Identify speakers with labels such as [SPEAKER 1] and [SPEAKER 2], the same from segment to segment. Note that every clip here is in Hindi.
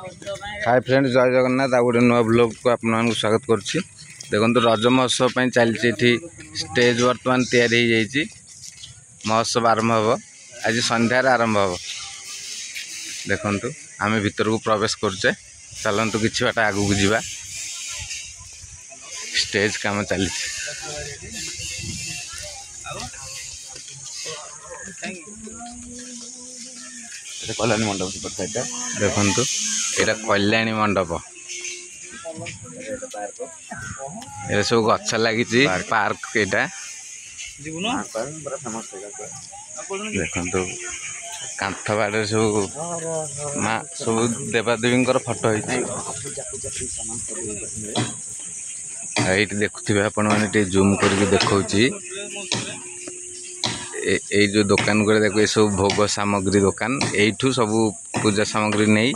[SPEAKER 1] हाय फ्रेंड्स, जय जगन्नाथ। आ गोटे नुआ ब्लॉग को आपको स्वागत करुच्ची। देखो रज महोत्सव चलती स्टेज बर्तमान तैयारी हो जाइए। महोत्सव आरंभ हम आज संध्यार आरंभ हम। देखु आम भीतर को प्रवेश करुचे। चलतु कि बाट आगू को जावा। स्टेज काम चली कल्याणी मंडप देखु यहाँ कल्याणी मंडप ये सब गछ लगी पार्क यहाँ देखु कांथ बाड़े सब माँ सब देवादेवी फोटो ये देखुवे आपण मैंने जूम करके देखा ये जो दुकान गुड़ा देखो ये सब भोग सामग्री दुकान यू सब पूजा सामग्री नहीं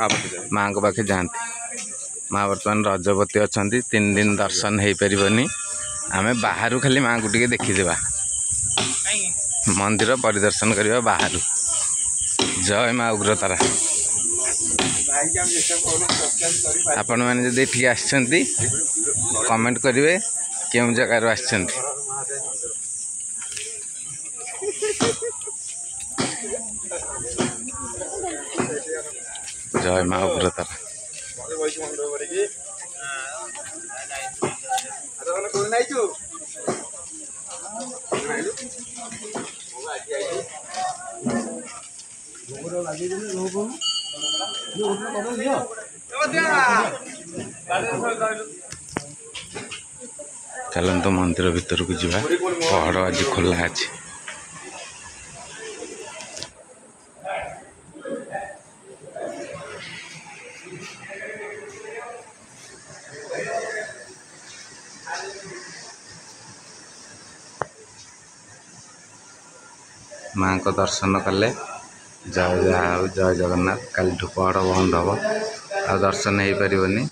[SPEAKER 1] माँ को पाखे जाती। माँ बर्तमान रजवती अच्छा 3 दिन दर्शन हो पारनी। आम बाहर खाली माँ को टे देखीजा मंदिर परिदर्शन करवा बाहर। जय माँ उग्रतारा। आपण मैंने जब ये आसछंती कमेंट करेंगे क्यों जगार आसछंती। जय माँ उग्रतारा। चलते मंदिर भीतर को जावा। पहाड़ आज खोला अच्छे। माँ को दर्शन कले जय जगन्नाथ। कल पहाड़ बंद हम आ दर्शन हो पारनी।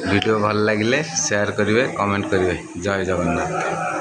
[SPEAKER 1] वीडियो भल लगे शेयर करेंगे कमेंट करेंगे। जय जगन्नाथ।